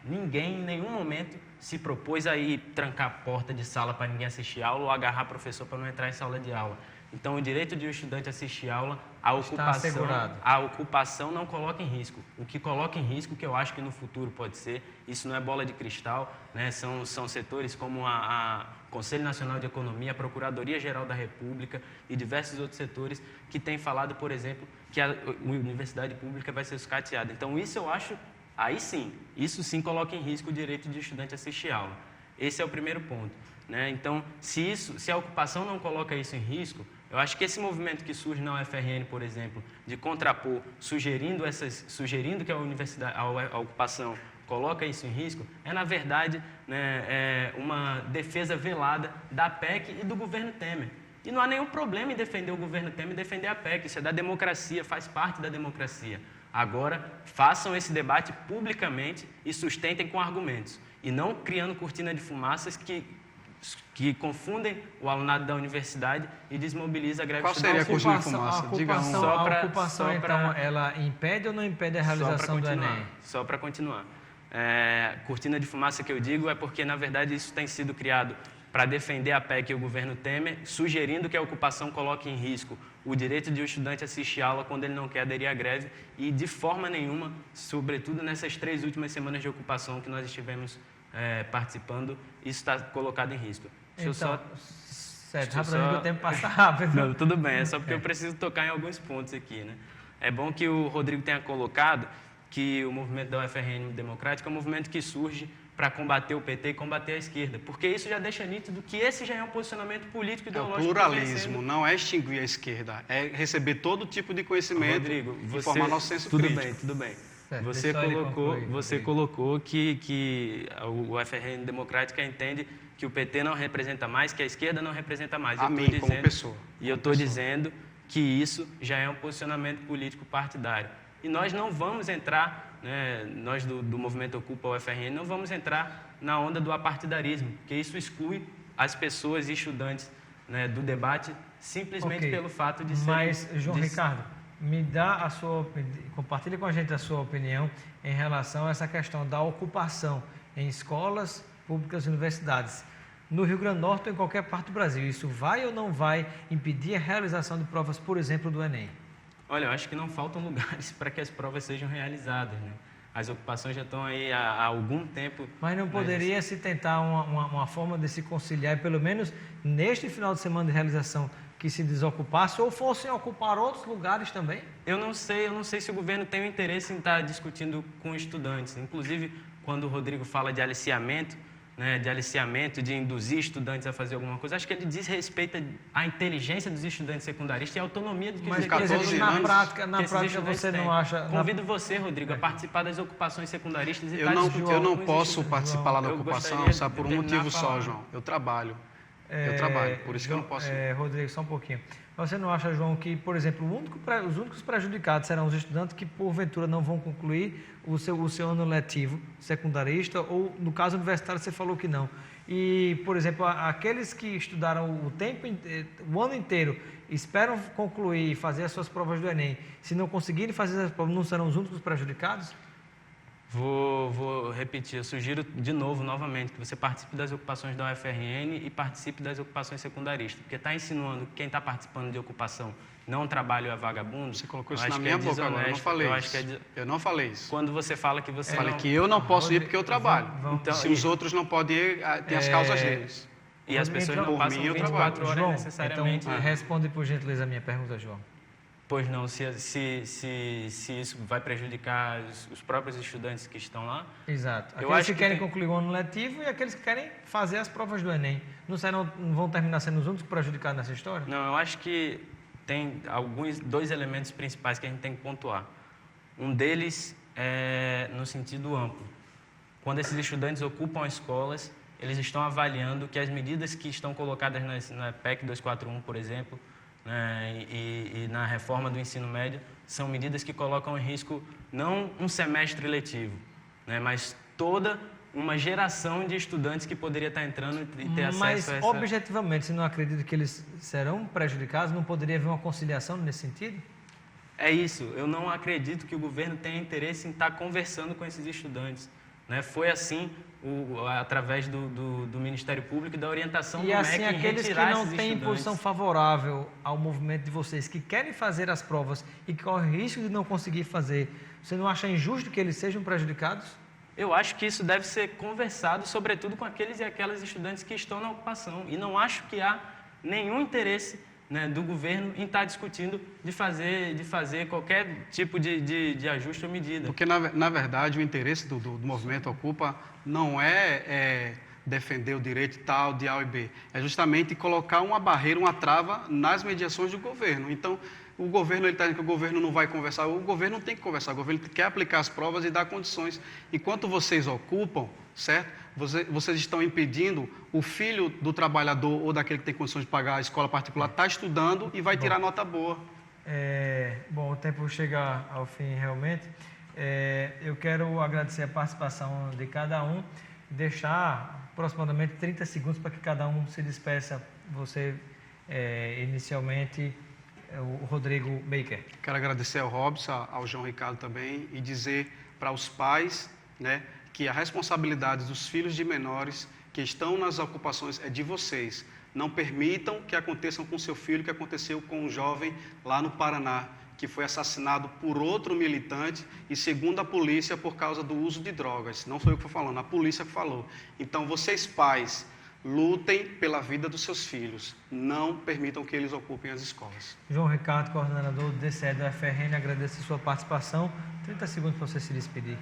C: Ninguém, em nenhum momento, se propôs a ir trancar a porta de sala para ninguém assistir aula ou agarrar professor para não entrar em sala de aula. Então, o direito de o estudante assistir aula, a ocupação não coloca em risco. O que coloca em risco, que eu acho que no futuro pode ser, isso não é bola de cristal, né? São setores como a Conselho Nacional de Economia, a Procuradoria-Geral da República e diversos outros setores que têm falado, por exemplo, que a universidade pública vai ser sucateada. Então, isso eu acho... Aí sim, isso sim coloca em risco o direito de estudante assistir aula. Esse é o primeiro ponto, né? Então, se a ocupação não coloca isso em risco, eu acho que esse movimento que surge na UFRN, por exemplo, de contrapor, sugerindo que a ocupação coloca isso em risco, é, na verdade, né, uma defesa velada da PEC e do governo Temer. E não há nenhum problema em defender o governo Temer e defender a PEC, isso é da democracia, faz parte da democracia. Agora, façam esse debate publicamente e sustentem com argumentos. E não criando cortina de fumaças que confundem o alunado da universidade e desmobilizam a greve
B: estudantil. Qual seria a cortina de fumaça?
A: A ocupação, então, ela impede ou não impede a realização do Enem?
C: Só para continuar. Cortina de fumaça que eu digo é porque, na verdade, isso tem sido criado para defender a PEC e o governo Temer, sugerindo que a ocupação coloque em risco o direito de o estudante assistir aula quando ele não quer aderir à greve e, de forma nenhuma, sobretudo nessas 3 últimas semanas de ocupação que nós estivemos participando, isso está colocado em risco.
A: Rapidamente o tempo passa rápido.
C: Não, tudo bem, é só porque eu preciso tocar em alguns pontos aqui, né? É bom que o Rodrigo tenha colocado que o movimento da UFRN Democrática é um movimento que surge para combater o PT e combater a esquerda, porque isso já deixa nítido que esse já é um posicionamento político ideológico.
B: É o pluralismo, não é extinguir a esquerda, é receber todo tipo de conhecimento,
C: Rodrigo,
B: e formar nosso senso crítico.
C: Tudo bem.
A: Certo,
C: você colocou que o UFRN Democrática entende que o PT não representa mais, que a esquerda não representa mais.
B: Como pessoa.
C: E eu estou dizendo que isso já é um posicionamento político partidário. E nós não vamos entrar, né, nós do Movimento Ocupa UFRN, não vamos entrar na onda do apartidarismo, porque isso exclui as pessoas e estudantes, né, do debate simplesmente pelo fato de serem...
A: Mas, João Ricardo, compartilhe com a gente a sua opinião em relação a essa questão da ocupação em escolas públicas e universidades. No Rio Grande do Norte ou em qualquer parte do Brasil, isso vai ou não vai impedir a realização de provas, por exemplo, do Enem?
C: Olha, eu acho que não faltam lugares para que as provas sejam realizadas, né? As ocupações já estão aí há algum tempo.
A: Mas não poderia se tentar uma forma de se conciliar, pelo menos neste final de semana de realização, que se desocupasse ou fossem ocupar outros lugares também?
C: Eu não sei se o governo tem o interesse em estar discutindo com estudantes. Inclusive, quando o Rodrigo fala de aliciamento, né, de induzir estudantes a fazer alguma coisa, acho que ele desrespeita a inteligência dos estudantes secundaristas e a autonomia do que
A: os estudantes na prática você não acha...
C: Convido você, Rodrigo, a participar das ocupações secundaristas e
B: eu não posso participar lá da ocupação, sabe, por um motivo só, João. Eu trabalho, por isso que eu não posso ir.
A: Rodrigo, só um pouquinho. Você não acha, João, que, por exemplo, os únicos prejudicados serão os estudantes que, porventura, não vão concluir o seu ano letivo secundarista, ou, no caso universitário, você falou que não. E, por exemplo, aqueles que estudaram o ano inteiro, esperam concluir e fazer as suas provas do Enem, se não conseguirem fazer as provas, não serão os únicos prejudicados?
C: Vou repetir, eu sugiro novamente, que você participe das ocupações da UFRN e participe das ocupações secundaristas, porque está insinuando que quem está participando de ocupação não trabalha é vagabundo.
B: Você colocou isso na minha boca agora, eu não falei isso. Eu não falei isso.
C: Quando você fala que você
B: falei que eu não posso ir porque eu trabalho. Então, se os outros não podem ir, tem as causas deles.
C: E as pessoas não passam 24 horas
A: João,
C: necessariamente...
A: Então, responde por gentileza a minha pergunta, João.
C: Pois não, se isso vai prejudicar os próprios estudantes que estão lá.
A: Exato. Aqueles que querem concluir o ano letivo e aqueles que querem fazer as provas do Enem. Não vão terminar sendo os únicos prejudicados nessa história?
C: Não, eu acho que tem dois elementos principais que a gente tem que pontuar. Um deles é no sentido amplo. Quando esses estudantes ocupam escolas, eles estão avaliando que as medidas que estão colocadas na PEC 241, por exemplo, né, e na reforma do ensino médio, são medidas que colocam em risco não um semestre letivo, né, mas toda uma geração de estudantes que poderia estar entrando e ter acesso a essa...
A: Mas, objetivamente, você não acredita que eles serão prejudicados? Não poderia haver uma conciliação nesse sentido?
C: É isso, eu não acredito que o governo tenha interesse em estar conversando com esses estudantes. Né? Foi assim, através do Ministério Público e da orientação do MEC,
A: assim, aqueles que não têm posição favorável ao movimento de vocês, que querem fazer as provas e que correm risco de não conseguir fazer, você não acha injusto que eles sejam prejudicados?
C: Eu acho que isso deve ser conversado, sobretudo com aqueles e aquelas estudantes que estão na ocupação. E não acho que há nenhum interesse, né, do governo em estar discutindo de fazer qualquer tipo de ajuste ou medida.
B: Porque, na verdade, o interesse do movimento Ocupa não é defender o direito tal de A e B, é justamente colocar uma barreira, uma trava nas mediações do governo. Então, o governo está dizendo que o governo não vai conversar, o governo não tem que conversar, o governo quer aplicar as provas e dar condições. Enquanto vocês ocupam, certo? Vocês estão impedindo o filho do trabalhador ou daquele que tem condições de pagar a escola particular, está estudando e vai tirar nota boa.
A: Bom, o tempo chega ao fim realmente. Eu quero agradecer a participação de cada um, deixar aproximadamente 30 segundos para que cada um se despeça. Você, inicialmente, o Rodrigo Baker.
B: Quero agradecer ao Robson, ao João Ricardo também e dizer para os pais, né, que a responsabilidade dos filhos de menores que estão nas ocupações é de vocês. Não permitam que aconteçam com seu filho, que aconteceu com um jovem lá no Paraná, que foi assassinado por outro militante e, segundo a polícia, por causa do uso de drogas. Não sou eu que estou falando, a polícia que falou. Então, vocês pais, lutem pela vida dos seus filhos. Não permitam que eles ocupem as escolas.
A: João Ricardo, coordenador do DCE do FRN, agradeço a sua participação. 30 segundos para você se despedir.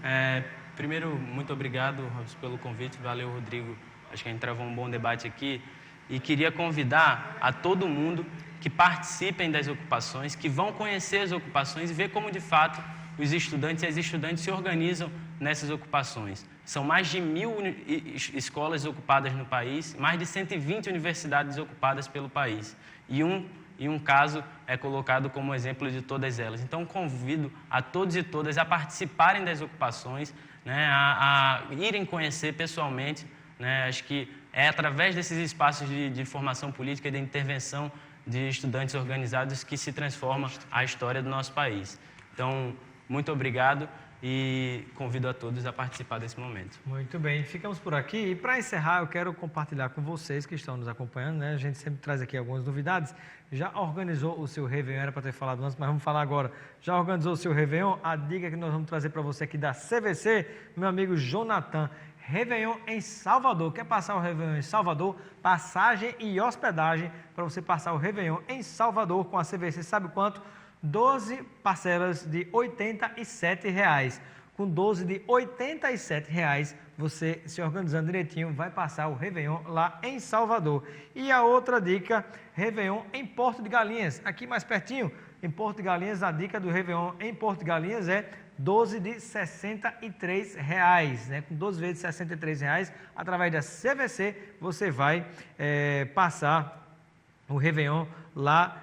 C: Primeiro, muito obrigado, Robson, pelo convite. Valeu, Rodrigo. Acho que a gente travou um bom debate aqui. E queria convidar a todo mundo que participem das ocupações, que vão conhecer as ocupações e ver como, de fato, os estudantes e as estudantes se organizam nessas ocupações. São mais de 1.000 escolas ocupadas no país, mais de 120 universidades ocupadas pelo país. E um caso é colocado como exemplo de todas elas. Então, convido a todos e todas a participarem das ocupações, né, a irem conhecer pessoalmente, né. Acho que é através desses espaços de formação política e de intervenção de estudantes organizados que se transforma a história do nosso país. Então, muito obrigado e convido a todos a participar desse momento.
A: Muito bem, ficamos por aqui. E para encerrar, eu quero compartilhar com vocês que estão nos acompanhando, né? A gente sempre traz aqui algumas novidades. Já organizou o seu Réveillon, era para ter falado antes, mas vamos falar agora. Já organizou o seu Réveillon? A dica que nós vamos trazer para você aqui da CVC, meu amigo Jonathan. Réveillon em Salvador. Quer passar o Réveillon em Salvador? Passagem e hospedagem para você passar o Réveillon em Salvador com a CVC. Sabe quanto? 12 parcelas de R$ 87,00. Com 12 de R$ 87,00, você se organizando direitinho, vai passar o Réveillon lá em Salvador. E a outra dica, Réveillon em Porto de Galinhas, aqui mais pertinho, em Porto de Galinhas, a dica do Réveillon em Porto de Galinhas é 12 de R$ 63,00, né? Com 12 vezes R$ 63,00, através da CVC, você vai passar o Réveillon lá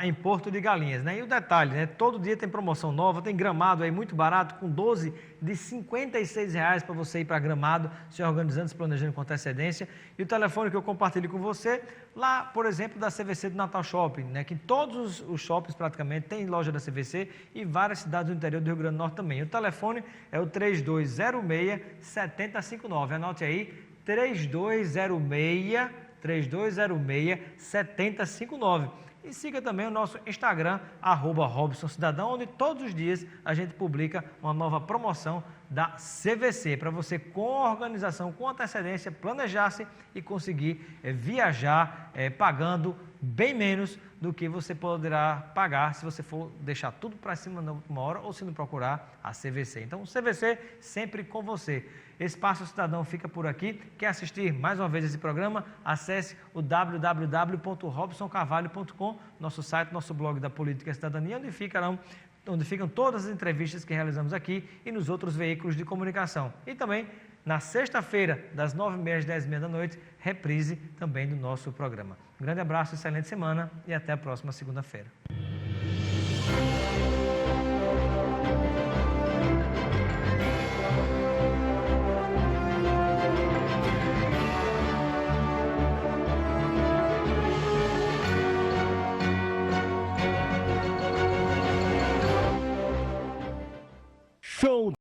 A: em Porto de Galinhas, né? E o detalhe, né? Todo dia tem promoção nova, tem Gramado aí muito barato, com 12 de R$ 56,00 para você ir para Gramado, se organizando, se planejando com antecedência. E o telefone que eu compartilho com você, lá, por exemplo, da CVC do Natal Shopping, né? Que todos os shoppings praticamente têm loja da CVC e várias cidades do interior do Rio Grande do Norte também. O telefone é o 3206-7059. Anote aí, 3206-7059. E siga também o nosso Instagram, @RobsonCidadão, onde todos os dias a gente publica uma nova promoção da CVC, para você, com organização, com antecedência, planejar-se e conseguir viajar pagando bem menos do que você poderá pagar se você for deixar tudo para cima na última hora ou se não procurar a CVC. Então, CVC sempre com você. Espaço Cidadão fica por aqui. Quer assistir mais uma vez esse programa? Acesse o www.robsoncarvalho.com, nosso site, nosso blog da Política e Cidadania, onde ficam todas as entrevistas que realizamos aqui e nos outros veículos de comunicação. E também na sexta-feira, das 9h30 às 10h30 da noite, reprise também do nosso programa. Um grande abraço, excelente semana e até a próxima segunda-feira.
D: Show